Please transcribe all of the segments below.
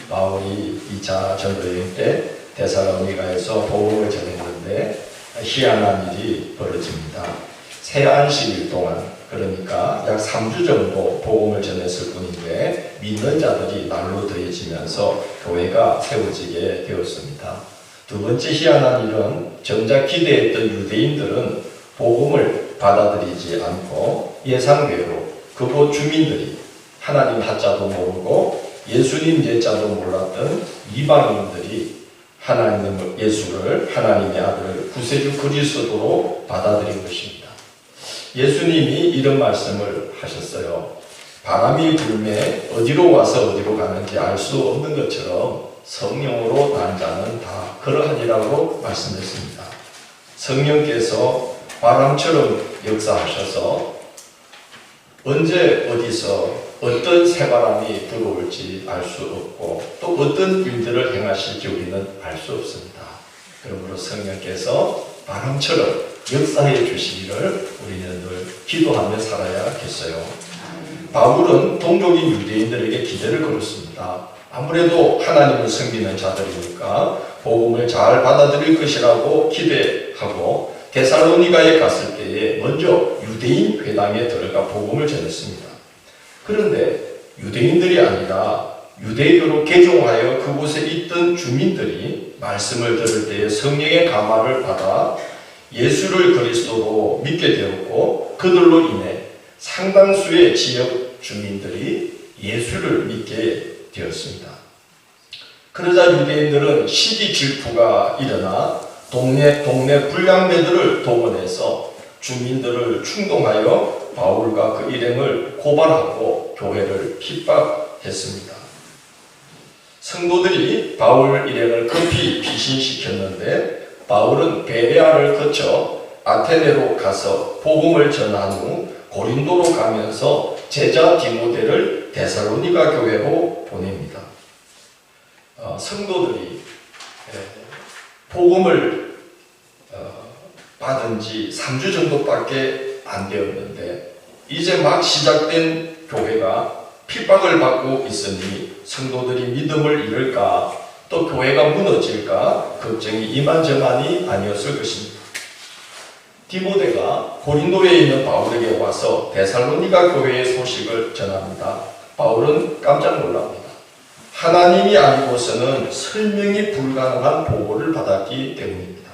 바울이 2차 전도여행 때 데살로니가에서 복음을 전했는데 희한한 일이 벌어집니다. 새 안식일 동안, 그러니까 약 3주 정도 복음을 전했을 뿐인데 믿는 자들이 날로 더해지면서 교회가 세워지게 되었습니다. 두 번째 희한한 일은 정작 기대했던 유대인들은 복음을 받아들이지 않고 예상대로 그곳 주민들이 하나님 하자도 모르고 예수님 예자도 몰랐던 이방인들이 예수를 하나님의 아들 구세주 그리스도로 받아들인 것입니다. 예수님이 이런 말씀을 하셨어요. 바람이 불매 어디로 와서 어디로 가는지 알 수 없는 것처럼 성령으로 난 자는 다 그러하니라고 말씀했습니다. 성령께서 바람처럼 역사하셔서 언제 어디서 어떤 새바람이 불어올지 알 수 없고 또 어떤 일들을 행하실지 우리는 알 수 없습니다. 그러므로 성령께서 바람처럼 역사해 주시기를 우리는 늘 기도하며 살아야겠어요. 바울은 동족인 유대인들에게 기대를 걸었습니다. 아무래도 하나님을 섬기는 자들이니까 복음을 잘 받아들일 것이라고 기대하고 데살로니가에 갔을 때에 먼저 유대인 회당에 들어가 복음을 전했습니다. 그런데 유대인들이 아니라 유대교로 개종하여 그곳에 있던 주민들이 말씀을 들을 때에 성령의 감화를 받아 예수를 그리스도로 믿게 되었고 그들로 인해 상당수의 지역 주민들이 예수를 믿게 되었습니다. 그러자 유대인들은 시기 질투가 일어나 동네 불량배들을 동원해서 주민들을 충동하여 바울과 그 일행을 고발하고 교회를 핍박했습니다. 성도들이 바울 일행을 급히 피신시켰는데 바울은 베레아를 거쳐 아테네로 가서 복음을 전한 후 고린도로 가면서 제자 디모데를 데살로니가 교회로 보냅니다. 성도들이 복음을 받은 지 3주 정도밖에 안 되었는데 이제 막 시작된 교회가 핍박을 받고 있으니 성도들이 믿음을 잃을까 또 교회가 무너질까 걱정이 이만저만이 아니었을 것입니다. 디모데가 고린도에 있는 바울에게 와서 데살로니가 교회의 소식을 전합니다. 바울은 깜짝 놀랍니다. 하나님이 아니고서는 설명이 불가능한 보고를 받았기 때문입니다.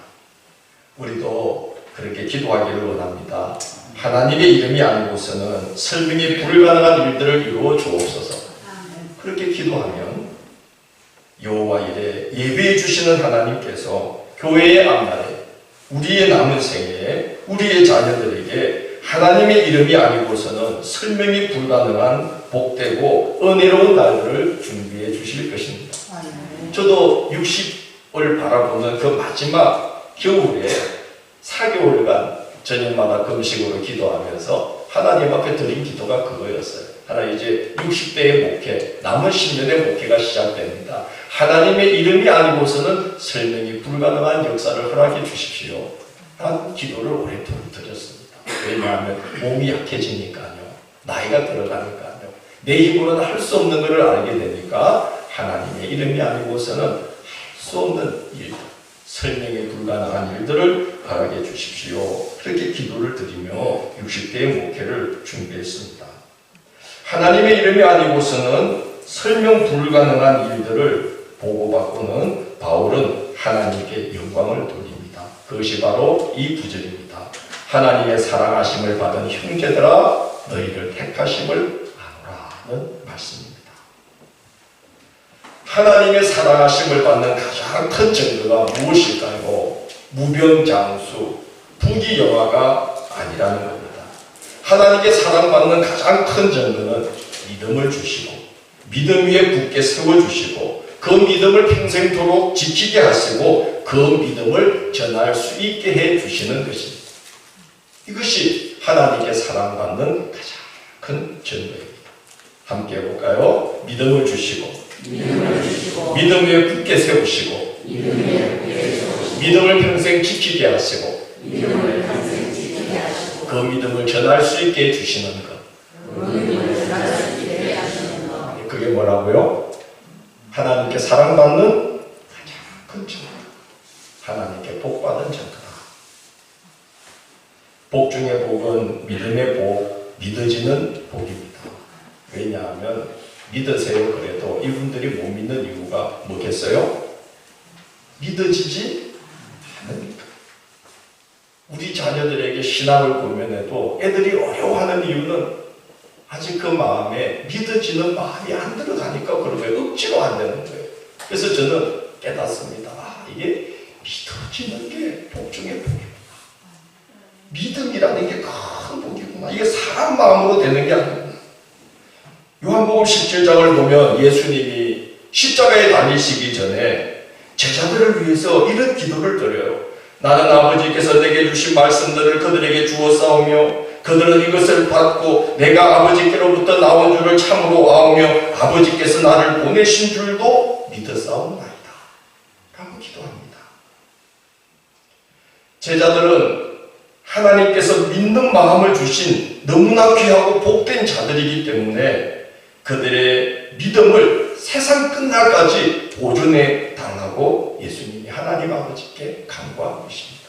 우리도 그렇게 기도하기를 원합니다. 하나님의 이름이 아니고서는 설명이 불가능한 일들을 이루어 주옵소서. 그렇게 기도하면 여호와 이레 예배해 주시는 하나님께서 교회의 앞날에 우리의 남은 생애에 우리의 자녀들에게 하나님의 이름이 아니고서는 설명이 불가능한 복되고 은혜로운 날들을 준비해 주실 것입니다. 저도 60을 바라보는 그 마지막 겨울에 4개월간 저녁마다 금식으로 기도하면서 하나님 앞에 드린 기도가 그거였어요. 하나님 이제 60대의 목회, 남은 10년의 목회가 시작됩니다. 하나님의 이름이 아니고서는 설명이 불가능한 역사를 허락해 주십시오. 라는 기도를 오랫동안 드렸습니다. 왜냐하면 몸이 약해지니까요. 나이가 들어가니까요. 내 힘으로는 할 수 없는 것을 알게 되니까 하나님의 이름이 아니고서는 할 수 없는 일들, 설명이 불가능한 일들을 허락해 주십시오. 그렇게 기도를 드리며 60대의 목회를 준비했습니다. 하나님의 이름이 아니고서는 설명 불가능한 일들을 보고받고는 바울은 하나님께 영광을 돌립니다. 그것이 바로 이 구절입니다. 하나님의 사랑하심을 받은 형제들아 너희를 택하심을 아노라는 말씀입니다. 하나님의 사랑하심을 받는 가장 큰 증거가 무엇일까요? 무병장수, 부귀영화가 아니라는 겁니다. 하나님께 사랑받는 가장 큰 증거는 믿음을 주시고 믿음 위에 굳게 세워주시고 그 믿음을 평생토록 지키게 하시고 그 믿음을 전할 수 있게 해주시는 것입니다. 이것이 하나님께 사랑받는 가장 큰 증거입니다. 함께 해볼까요? 믿음을 주시고 믿음 위에 굳게 세우시고 믿음을 평생 지키게 하시고 그 믿음을 전할 수 있게 해주시는 것. 그게 뭐라고요? 하나님께 사랑받는 가장 큰 증거. 하나님께 복받은 증거다. 복 중의 복은 믿음의 복, 믿어지는 복입니다. 왜냐하면 믿으세요 그래도 이분들이 못 믿는 이유가 뭐겠어요? 믿어지지 않으니까. 우리 자녀들에게 신앙을 고면해도 애들이 어려워하는 이유는 아직 그 마음에 믿어지는 마음이 안 들어가니까 그런 거예요. 억지로 안 되는 거예요. 그래서 저는 깨닫습니다. 이게 믿어지는 게 복 중의 복입니다. 믿음이라는 게 큰 복이구나. 이게 사람 마음으로 되는 게 아니구나. 요한복음 17장을 보면 예수님이 십자가에 달리시기 전에 제자들을 위해서 이런 기도를 드려요. 나는 아버지께서 내게 주신 말씀들을 그들에게 주었사오며 그들은 이것을 받고 내가 아버지께로부터 나온 줄을 참으로 아오며 아버지께서 나를 보내신 줄도 믿었사옵나이다. 라고 기도합니다. 제자들은 하나님께서 믿는 마음을 주신 너무나 귀하고 복된 자들이기 때문에 그들의 믿음을 세상 끝날까지 보존해 달라고 예수님이 하나님 아버지께 간구하고 있습니다.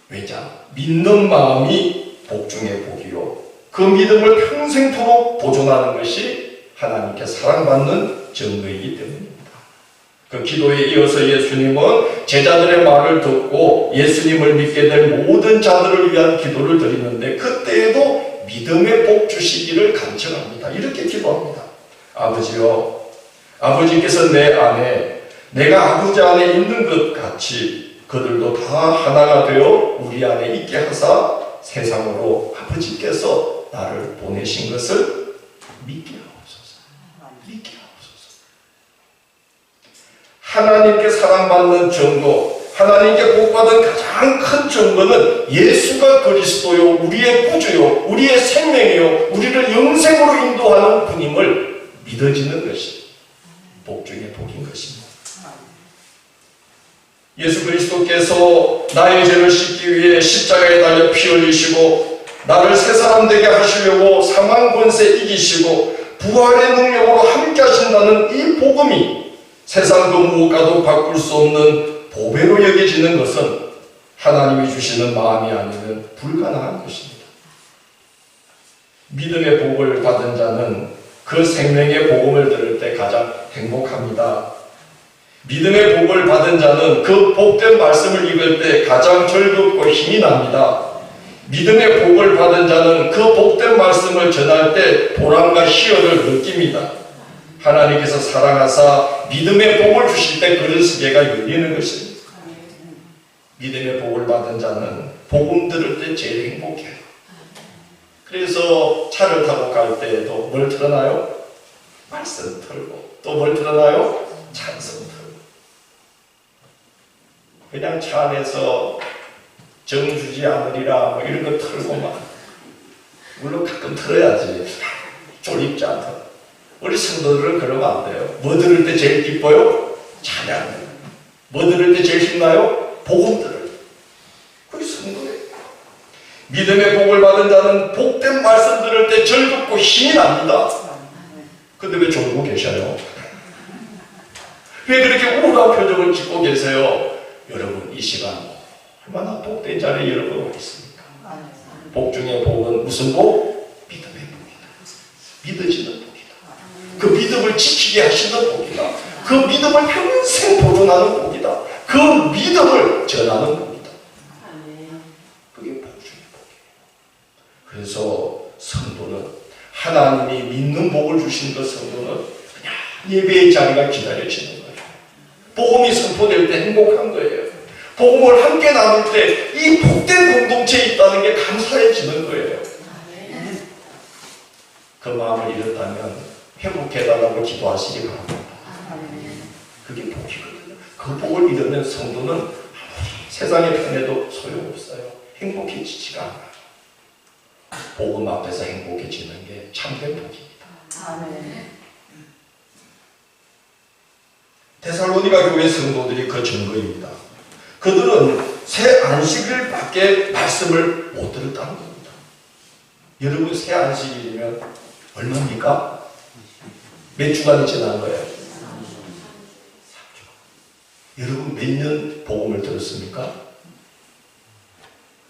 왜냐? 믿는 마음이 복 중의 복이요. 그 믿음을 평생토록 보존하는 것이 하나님께 사랑받는 증거이기 때문입니다. 그 기도에 이어서 예수님은 제자들의 말을 듣고 예수님을 믿게 될 모든 자들을 위한 기도를 드리는데 그때에도 믿음의 복 주시기를 간청합니다. 이렇게 기도합니다. 아버지여, 아버지께서 내 안에 내가 아버지 안에 있는 것 같이 그들도 다 하나가 되어 우리 안에 있게 하사 세상으로 아버지께서 나를 보내신 것을 믿게 하옵소서. 믿게 하옵소서. 하나님께 사랑받는 증거, 하나님께 복받은 가장 큰 증거는 예수가 그리스도요, 우리의 구주요, 우리의 생명이요, 우리를 영생으로 인도하는 분임을 믿어지는 것이 복 중의 복인 것입니다. 예수 그리스도께서 나의 죄를 씻기 위해 십자가에 달려 피 흘리시고 나를 새 사람 되게 하시려고 사망 권세 이기시고 부활의 능력으로 함께 하신다는 이 복음이 세상 그 무엇과도 바꿀 수 없는 보배로 여겨지는 것은 하나님이 주시는 마음이 아니면 불가능한 것입니다. 믿음의 복을 받은 자는 그 생명의 복음을 들을 때 가장 행복합니다. 믿음의 복을 받은 자는 그 복된 말씀을 읽을 때 가장 즐겁고 힘이 납니다. 믿음의 복을 받은 자는 그 복된 말씀을 전할 때 보람과 희열을 느낍니다. 하나님께서 사랑하사 믿음의 복을 주실 때 그런 세계가 열리는 것입니다. 믿음의 복을 받은 자는 복음 들을 때 제일 행복해요. 그래서 차를 타고 갈 때에도 뭘 틀어놔요? 말씀 틀고 또 뭘 틀어놔요? 찬송 틀고. 그냥 차 안에서 정 주지 않으리라 뭐 이런 거 틀고 막, 물론 가끔 틀어야지 졸립지 않다. 우리 성도들은 그러면 안 돼요. 뭐 들을 때 제일 기뻐요? 찬양. 뭐 들을 때 제일 신나요? 복음 들을 때. 그게 성도예요. 믿음의 복을 받은 자는 복된 말씀 들을 때 즐겁고 힘이 납니다. 근데 왜 졸고 계셔요? 왜 그렇게 우울한 표정을 짓고 계세요? 여러분, 이 시간 얼마나 복된 자리에 여러분 와 있습니까? 복 중에 복은 무슨 복? 믿음의 복이다. 믿어지는 복이다. 그 믿음을 지키게 하시는 복이다. 그 믿음을 평생 보존하는 복이다. 그 믿음을 전하는 복이다. 그게 복 중의 복이에요. 그래서 성도는 하나님이 믿는 복을 주신 그 성도는 그냥 예배의 자리가 기다려지는 거예요. 복음이 선포될 때 행복한 거예요. 복음을 함께 나눌 때 이 복된 공동체에 있다는 게 감사해지는 거예요. 그 마음을 잃었다면 회복해달라고 기도하시기 바랍니다. 그게 복이거든요. 그 복을 잃으면 성도는 세상에 편해도 소용없어요. 행복해지지가 않아요. 복음 앞에서 행복해지는 게 참된 복입니다. 데살로니가 교회 성도들이 그 증거입니다. 그들은 새 안식일 밖에 말씀을 못 들었다는 겁니다. 여러분, 새 안식일이면 얼마입니까? 몇 주간이 지난 거예요? 3주. 여러분 몇 년 복음을 들었습니까?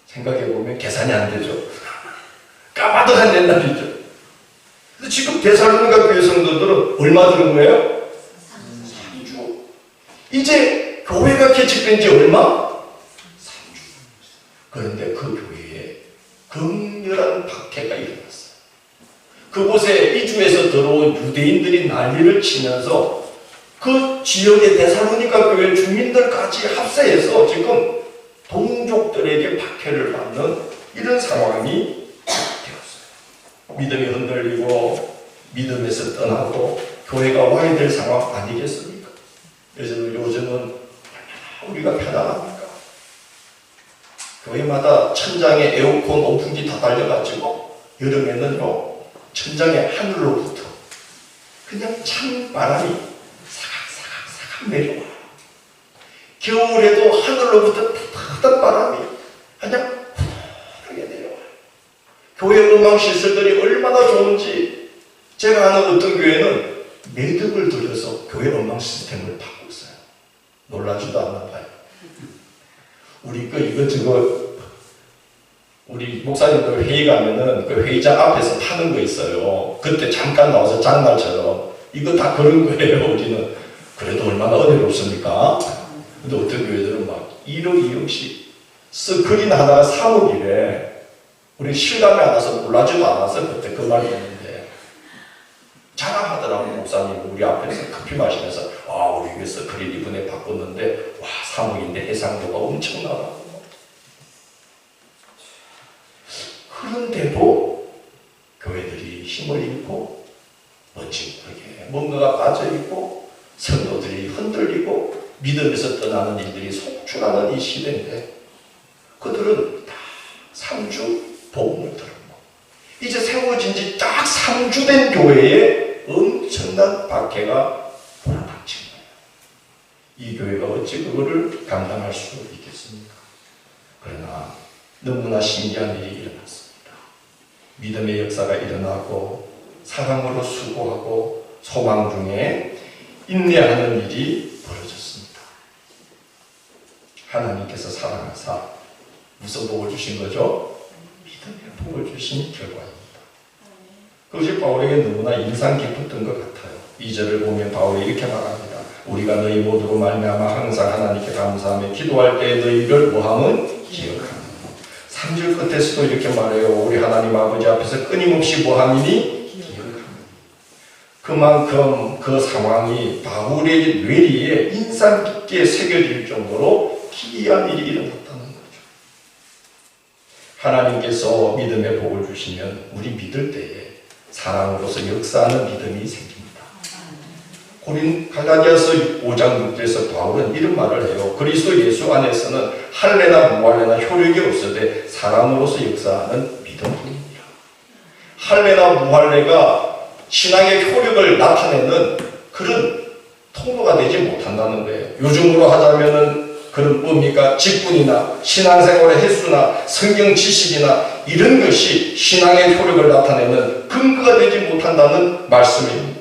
생각해보면 계산이 안 되죠. 까마득한 옛날이죠. 근데 지금 데살로니가 교회 성도들은 얼마 들은 거예요? 3주. 이제 교회가 개척된 지 얼마? 3주. 그런데 그 교회에 극렬한 박해가 일어났어요. 그곳에 이주에서 들어온 유대인들이 난리를 치면서 그 지역의 데살로니가 교회 주민들까지 합세해서 지금 동족들에게 박해를 받는 이런 상황이 되었어요. 믿음이 흔들리고 믿음에서 떠나고 교회가 와야 될 상황 아니겠습니까? 그래서 요즘은 얼마나 우리가 편안합니까? 교회마다 천장에 에어컨 온풍기 다 달려가지고 여름에는요 천장에 하늘로부터 그냥 찬 바람이 사각사각 내려와요. 겨울에도 하늘로부터 따뜻한 바람이 그냥 훈훈하게 내려와요. 교회 음악 시설들이 얼마나 좋은지 제가 아는 어떤 교회는 매듭을 들여서 교회 음악 시스템을 바꾸고 있어요. 놀라지도 않나 봐요. 우리 이것저것 우리 목사님들 회의 가면은 그 회의장 앞에서 파는 거 있어요. 그때 잠깐 나와서 장난처럼 이거 다 그런 거예요. 우리는 그래도 얼마나 은혜롭습니까? 근데 어떤 교회들은 막 1억 2억씩 스크린 하나가 3억이래. 우리 실감이 안 나서 놀라지도 않아서 그때 그 말이 있는데 자랑하더라고. 목사님 우리 앞에서 커피 마시면서 우리 교회 스크린 이번에 바꿨는데 3억인데 해상도가 엄청나다고. 그런데도 교회들이 힘을 잃고 멋지게 뭔가가 빠져있고 성도들이 흔들리고 믿음에서 떠나는 일들이 속출하는 이 시대인데 그들은 다 3주 복음을 들었고 이제 세워진 지 딱 3주 된 교회에 엄청난 박해가 몰아닥친 거예요. 이 교회가 어찌 그거를 감당할 수 있겠습니까? 그러나 너무나 신기한 일이 일어났습니다. 믿음의 역사가 일어나고 사랑으로 수고하고 소망 중에 인내하는 일이 벌어졌습니다. 하나님께서 사랑하사 무슨 복을 주신 거죠? 믿음의 복을 주신 결과입니다. 그것이 바울에게 너무나 인상 깊었던 것 같아요. 2절을 보면 바울이 이렇게 말합니다. 우리가 너희 모두로 말미암아 항상 하나님께 감사하며 기도할 때 너희를 뭐함은 기억하라. 3절 끝에서도 이렇게 말해요. 우리 하나님 아버지 앞에서 끊임없이 뭐함이니? 기억합니다. 그만큼 그 상황이 바울의 뇌리에 인상 깊게 새겨질 정도로 기이한 일이 일어났다는 거죠. 하나님께서 믿음의 복을 주시면 우리 믿을 때에 사랑으로서 역사하는 믿음이 생깁니다. 갈라디아서 5장 6절에서 바울은 이런 말을 해요. 그리스도 예수 안에서는 할례나 무할례나 효력이 없으되 사랑으로서 역사하는 믿음뿐입니다. 할례나 무할례가 신앙의 효력을 나타내는 그런 통로가 되지 못한다는 거예요. 요즘으로 하자면은 그런 뭡니까? 직분이나 신앙생활의 횟수나 성경 지식이나 이런 것이 신앙의 효력을 나타내는 근거가 되지 못한다는 말씀입니다.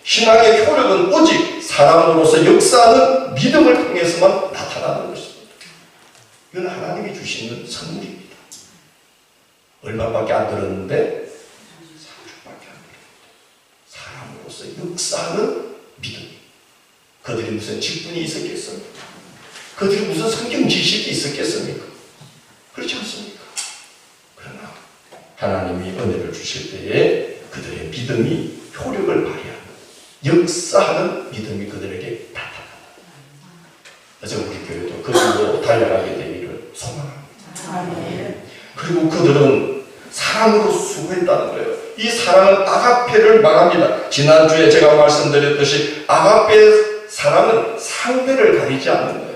신앙의 효력은 오직 사람으로서 역사하는 믿음을 통해서만 나타나는 것입니다. 이건 하나님이 주시는 선물입니다. 얼마밖에 안 들었는데 3주밖에 안 들었는데 사람으로서 역사하는 믿음. 그들이 무슨 직분이 있었겠습니까? 그들이 무슨 성경 지식이 있었겠습니까? 그렇지 않습니까? 그러나 하나님이 은혜를 주실 때에 그들의 믿음이 효력을 발휘합니다. 역사하는 믿음이 그들에게 나타납니다. 그래서 우리 교회도 그들로 달려가게 되기를 소망합니다. 그리고 그들은 사랑으로 수고했다는 거예요. 이 사랑은 아가페를 말합니다. 지난주에 제가 말씀드렸듯이 아가페 사랑은 상대를 가리지 않는 거예요.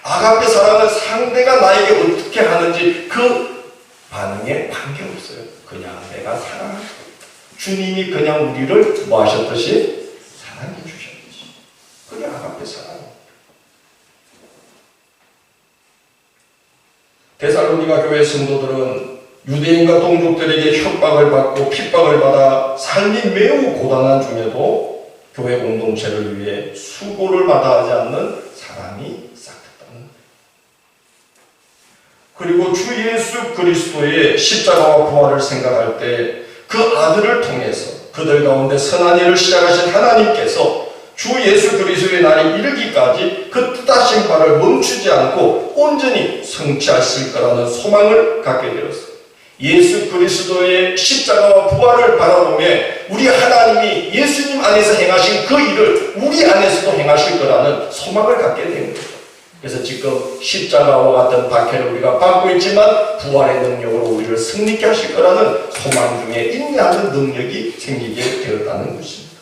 아가페 사랑은 상대가 나에게 어떻게 하는지 그 반응에 관계없어요. 그냥 내가 사랑합니다. 주님이 그냥 우리를 뭐 하셨듯이 사랑해 주셨듯이. 그게 아가페 사랑입니다. 데살로니가 교회 성도들은 유대인과 동족들에게 협박을 받고 핍박을 받아 삶이 매우 고단한 중에도 교회 공동체를 위해 수고를 마다하지 않는 사람이 싹 됐다는 거예요. 그리고 주 예수 그리스도의 십자가와 부활을 생각할 때 그 아들을 통해서 그들 가운데 선한 일을 시작하신 하나님께서 주 예수 그리스도의 날이 이르기까지 그 뜻하신 바를 멈추지 않고 온전히 성취하실 거라는 소망을 갖게 되었습니다. 예수 그리스도의 십자가와 부활을 바라보며 우리 하나님이 예수님 안에서 행하신 그 일을 우리 안에서도 행하실 거라는 소망을 갖게 된 거죠. 그래서 지금 십자가와 같은 박해를 우리가 받고 있지만 부활의 능력으로 우리를 승리케 하실 거라는 소망 중에 인내하는 능력이 생기게 되었다는 것입니다.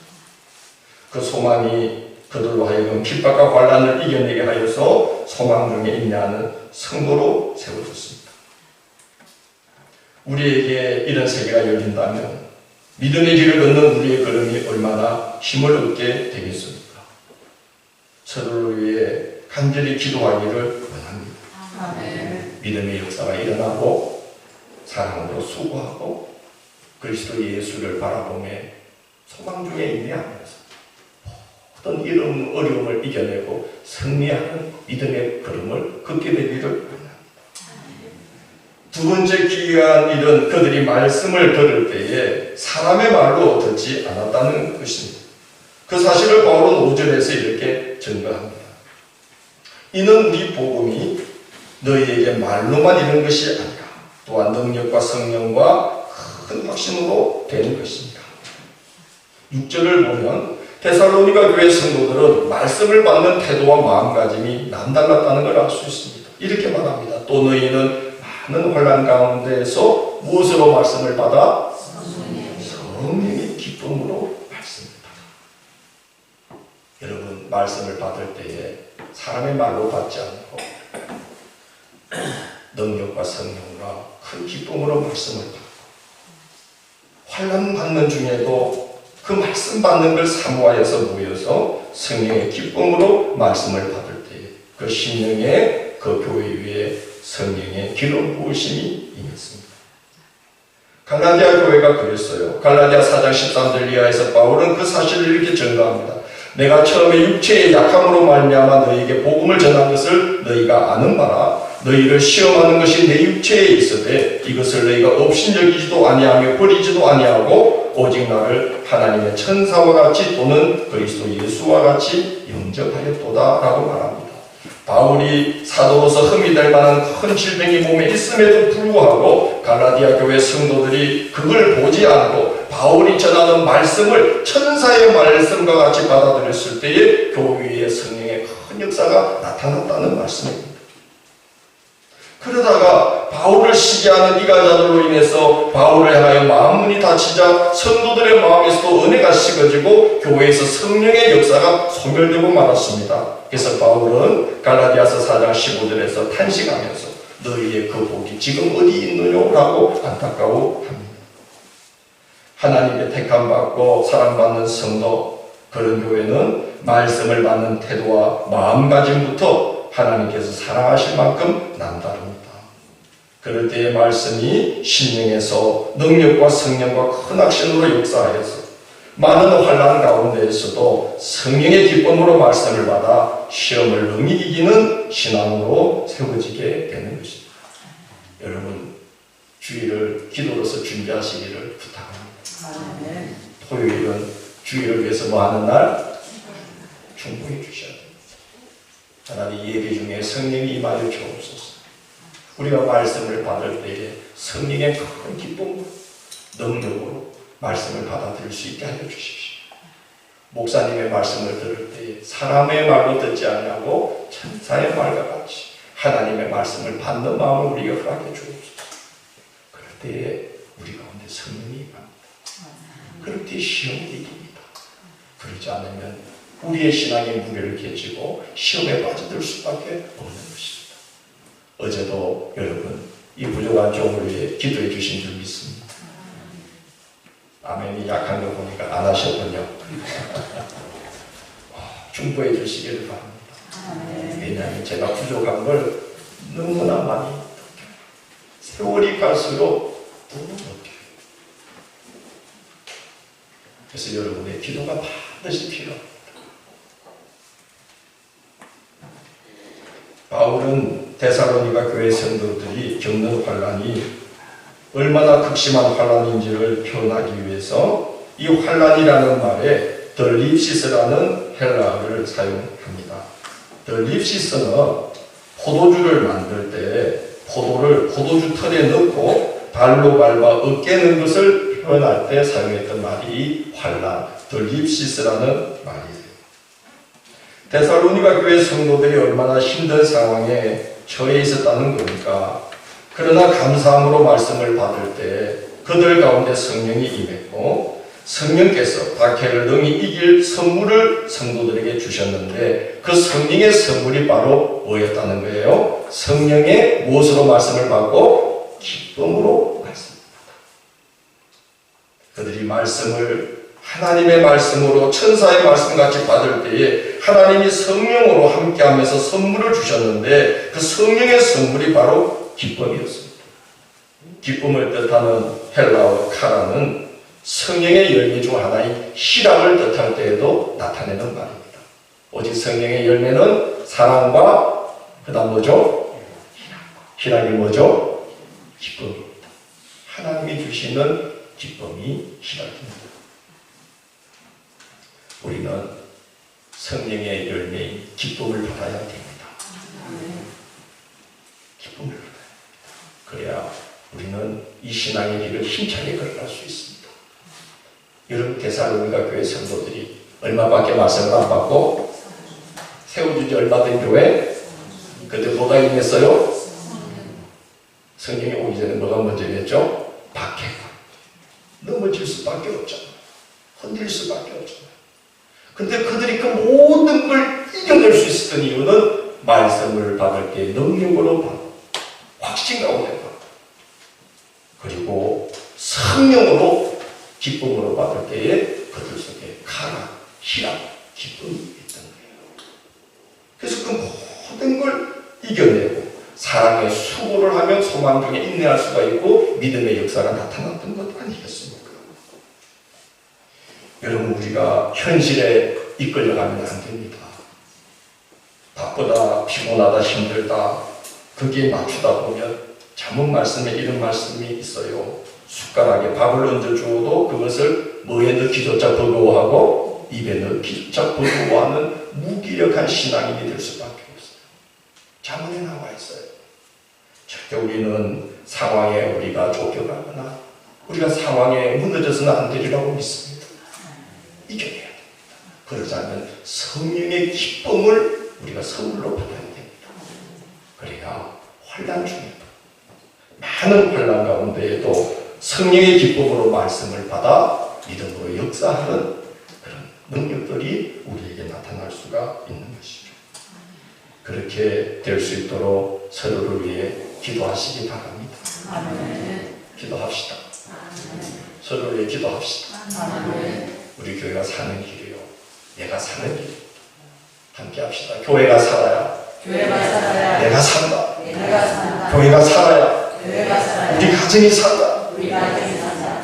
그 소망이 그들로 하여금 핍박과 환난을 이겨내게 하여서 소망 중에 인내하는 성도로 세워졌습니다. 우리에게 이런 세계가 열린다면 믿음의 길을 걷는 우리의 걸음이 얼마나 힘을 얻게 되겠습니까? 서로를 위해 간절히 기도하기를 원합니다. 아멘. 믿음의 역사가 일어나고 사랑으로 수고하고 그리스도 예수를 바라보며 소망 중에 인내하면서 어떤 이런 어려움을 이겨내고 승리하는 믿음의 걸음을 걷게 되기를 원합니다. 두 번째 귀한 일은 그들이 말씀을 들을 때에 사람의 말로 듣지 않았다는 것입니다. 그 사실을 바울은 5절에서 이렇게 증거합니다. 이는 우리 복음이 너희에게 말로만 이른 것이 아니라 또한 능력과 성령과 큰 확신으로 되는 것입니다. 6절을 보면 데살로니가 교회 성도들은 말씀을 받는 태도와 마음가짐이 남달랐다는 걸 알 수 있습니다. 이렇게 말합니다. 또 너희는 많은 혼란 가운데에서 무엇으로 말씀을 받아? 성령의 기쁨으로 말씀을 받아. 여러분, 말씀을 받을 때에 사람의 말로 받지 않고 능력과 성령과 큰 기쁨으로 말씀을 받고 환난 받는 중에도 그 말씀 받는 걸 사모하여서 모여서 성령의 기쁨으로 말씀을 받을 때에 그 심령에 그 교회 위에 성령의 기름 부으심이 임했습니다. 갈라디아 교회가 그랬어요. 갈라디아 4장 13절 이하에서 바울은 그 사실을 이렇게 증거합니다. 내가 처음에 육체의 약함으로 말미암아 너희에게 복음을 전한 것을 너희가 아는 바라. 너희를 시험하는 것이 내 육체에 있으되 이것을 너희가 업신여기지도 아니하며 버리지도 아니하고 오직 나를 하나님의 천사와 같이 또는 그리스도 예수와 같이 영접하였도다 라고 말합니다. 바울이 사도로서 흠이 될 만한 큰 질병이 몸에 있음에도 불구하고 갈라디아 교회 성도들이 그걸 보지 않고 바울이 전하는 말씀을 천사의 말씀과 같이 받아들였을 때에 교회의 성령의 큰 역사가 나타났다는 말씀입니다. 그러다가 바울을 시기하는 이가자들로 인해서 바울을 향하여 마음문이 닫히자 성도들의 마음에서도 은혜가 식어지고 교회에서 성령의 역사가 소멸되고 말았습니다. 그래서 바울은 갈라디아서 4장 15절에서 탄식하면서 너희의 그 복이 지금 어디 있느냐고 안타까워합니다. 하나님의 택함받고 사랑받는 성도, 그런 교회는 말씀을 받는 태도와 마음가짐부터 하나님께서 사랑하실 만큼 남다릅니다. 그럴 때의 말씀이 심령에서 능력과 성령과 큰 확신으로 역사하여서 많은 환난 가운데에서도 성령의 기쁨으로 말씀을 받아 시험을 능히 이기는 신앙으로 세워지게 되는 것입니다. 여러분, 주일을 기도로서 준비하시기를 부탁합니다. 토요일은 주일을 위해서 뭐 하는 날? 충분히 주셔야 됩니다. 하나님 예배 중에 성령이 임하여 주옵소서. 우리가 말씀을 받을 때에 성령의 큰 기쁨, 능력으로 말씀을 받아들일 수 있게 하여 주십시오. 목사님의 말씀을 들을 때에 사람의 말로 듣지 아니하고 천사의 말과 같이 하나님의 말씀을 받는 마음을 우리가 허락해 주옵소서. 그럴 때에 우리 가운데 성령이 임합니다. 그럴 때 시험을 이깁니다. 그렇지 않으면 우리의 신앙의 무게를 깨지고 시험에 빠져들 수밖에 없는 것입니다. 어제도 여러분 이 부족한 종을 위해 기도해 주신 줄 믿습니다. 아멘이 약한 거 보니까 안 하셨군요. 중보해 주시기를 바랍니다. 왜냐하면 제가 부족한 걸 너무나 많이 느껴요. 세월이 갈수록 너무 느껴요. 그래서 여러분의 기도가 많이 반드시 필요합니다. 바울은 데살로니가 교회 성도들이 겪는 환난이 얼마나 극심한 환난인지를 표현하기 위해서 이 환난이라는 말에 덜립시스라는 헬라어를 사용합니다. 덜립시스는 포도주를 만들 때 포도를 포도주 틀에 넣고 발로 밟아 으깨는 것을 표현할 때 사용했던 말이 환난, 덜립시스라는 말이에요. 데살로니가 교회 성도들이 얼마나 힘든 상황에 처해 있었다는 겁니까? 그러나 감사함으로 말씀을 받을 때 그들 가운데 성령이 임했고 성령께서 박해를 능히 이길 선물을 성도들에게 주셨는데 그 성령의 선물이 바로 뭐였다는 거예요? 성령의 무엇으로 말씀을 받고? 기쁨으로 말씀을 받아. 그들이 말씀을 하나님의 말씀으로 천사의 말씀같이 받을 때에 하나님이 성령으로 함께하면서 선물을 주셨는데 그 성령의 선물이 바로 기쁨이었습니다. 기쁨을 뜻하는 헬라어 카라는 성령의 열매 중 하나인 희락을 뜻할 때에도 나타내는 말입니다. 오직 성령의 열매는 사랑과 그 다음 뭐죠? 희락이 뭐죠? 기쁨입니다. 하나님이 주시는 기쁨이 희락입니다. 우리는 성령의 열매인 기쁨을 받아야 됩니다. 기쁨을 받아야 됩니다. 그래야 우리는 이 신앙의 길을 힘차게 걸어갈 수 있습니다. 여러분 데살로니가 교회 성도들이 얼마밖에 말씀을 안 받고 세워준 지 얼마 된 교회? 그때 뭐가 임했어요? 성령이 오기 전에 뭐가 먼저 임했죠? 박해가. 넘어질 수밖에 없잖아요. 흔들릴 수밖에 없잖아요. 근데 그들이 그 모든 걸 이겨낼 수 있었던 이유는 말씀을 받을 때 능력으로 받고 확신 가운데 받고 그리고 성령으로 기쁨으로 받을 때에 그들 속에 가라, 희락, 기쁨이 있던 거예요. 그래서 그 모든 걸 이겨내고 사랑의 수고를 하며 소망 중에 인내할 수가 있고 믿음의 역사가 나타났던 것 아니겠습니까? 여러분 우리가 현실에 이끌려가면 안 됩니다. 바쁘다, 피곤하다, 힘들다 거기에 맞추다 보면 잠언 말씀에 이런 말씀이 있어요. 숟가락에 밥을 얹어주어도 그것을 뭐에 넣기조차 버거워하고 입에 넣기조차 버거워하는 무기력한 신앙인이 될 수밖에 없어요. 잠언에 나와 있어요. 절대 우리는 상황에 우리가 쫓겨가거나 우리가 상황에 무너져서는 안 되리라고 믿습니다. 이겨내야 됩니다. 그러자면 성령의 기쁨을 우리가 선물로 받아야 됩니다. 그래야 환난 중에 많은 환난 가운데에도 성령의 기쁨으로 말씀을 받아 믿음으로 역사하는 그런 능력들이 우리에게 나타날 수가 있는 것이죠. 그렇게 될 수 있도록 서로를 위해 기도하시기 바랍니다. 기도합시다. 서로를 위해 기도합시다. 우리 교회가 사는 길이요. 내가 사는 길. 함께 합시다. 교회가 살아야. 내가 산다. 교회가 살아야. 우리 가정이 산다.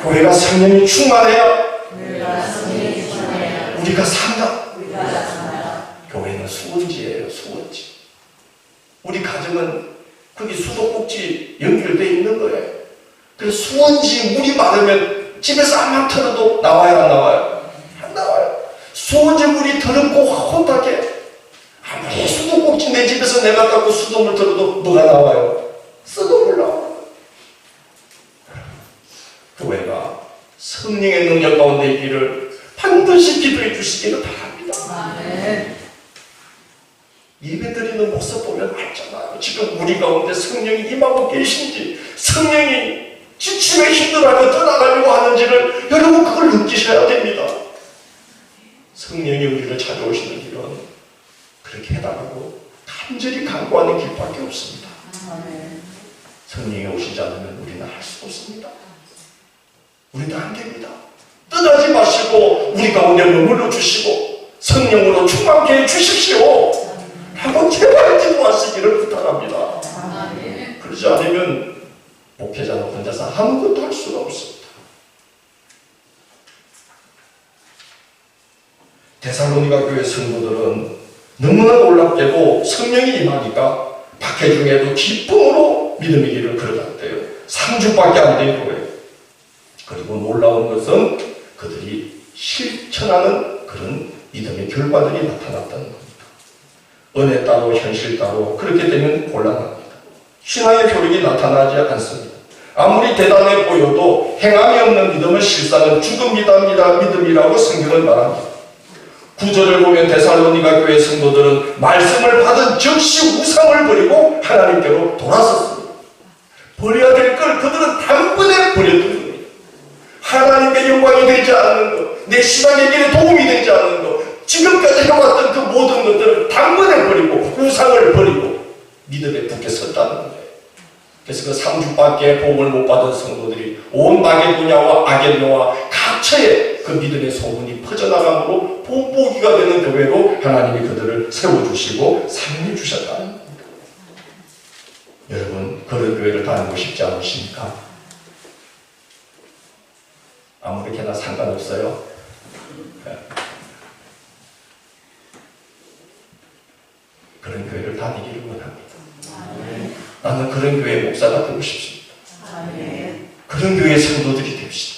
교회가 성령이 충만해야. 우리가 산다. 교회는 수원지예요. 수원지. 우리 가정은 거기 수도꼭지 연결되어 있는 거예요. 그래서 수원지 물이 마르면 집에서 암만 털어도 나와요, 안 나와요? 안 나와요. 수원지 물이 더럽고 혼탁해. 아무리 수도꼭지 내 집에서 내가 닦고 수돗물 털어도 뭐가 나와요? 썩어물 나와요. 교회가 성령의 능력 가운데 있기를 반드시 기도해 주시기를 바랍니다. 예배드리는 모습 보면 알잖아요. 지금 우리 가운데 성령이 임하고 계신지, 성령이 지침에 힘들어하고 떠나가려고 하는지를 여러분 그걸 느끼셔야 됩니다. 성령이 우리를 찾아오시는 길은 그렇게 해달라고 간절히 간구하는 길밖에 없습니다. 성령이 오시지 않으면 우리는 할 수 없습니다. 우리는 안 됩니다. 떠나지 마시고 우리 가운데 머물러 주시고 성령으로 충만케 해 주십시오 하고 제발 기도하시기를 부탁합니다. 그러지 않으면 목회자는 혼자서 아무것도 할 수가 없습니다. 데살로니가 교회 성도들은 너무나 놀랍게도 성령이 임하니까 박해 중에도 기쁨으로 믿음의 길을 걸어갔대요. 3주밖에 안 된 거예요. 그리고 놀라운 것은 그들이 실천하는 그런 믿음의 결과들이 나타났다는 겁니다. 은혜 따로 현실 따로 그렇게 되면 곤란합니다. 신앙의 표력이 나타나지 않습니다. 아무리 대단해 보여도 행함이 없는 믿음은 실상은 믿음이라고 성경은 말합니다. 9절을 보면 데살로니가 교회 성도들은 말씀을 받은 즉시 우상을 버리고 하나님께로 돌아섰습니다. 버려야 될 걸 그들은 단번에 버렸던 겁니다. 하나님께 영광이 되지 않는 것, 내 신앙의 길에 도움이 되지 않는 것, 지금까지 해왔던 그 모든 것들을 단번에 버리고 우상을 버리고 믿음에 굳게 섰다는 거예요. 그래서 그 3주밖에 복음을 못 받은 성도들이 온 마게도냐와 아겔료와 각처에 그 믿음의 소문이 퍼져나감으로 본보기가 되는 교회로 하나님이 그들을 세워주시고 사용해 주셨다는 겁니다. 여러분, 그런 교회를 다니고 싶지 않으십니까? 아무렇게나 상관없어요. 그런 교회를 다니기를 원합니다. 나는 그런 교회의 목사가 되고 싶습니다. 그런 교회의 성도들이 됩시다.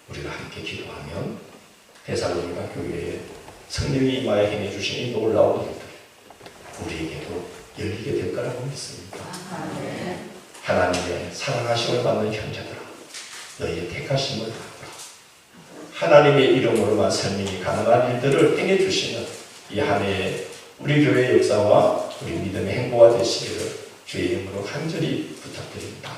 우리가 함께 기도하면 데살로니가 교회에 성령이 임하여 행해 주신 이 놀라운 일들 우리에게도 열리게 될 거라고 믿습니다. 하나님의 사랑하심을 받는 형제들아, 너희의 택하심을 받으라. 하나님의 이름으로만 설명이 가능한 일들을 행해 주시는 이 한 해에 우리 교회의 역사와 우리 믿음의 행보가 되시기를 주의 이름으로 간절히 부탁드립니다.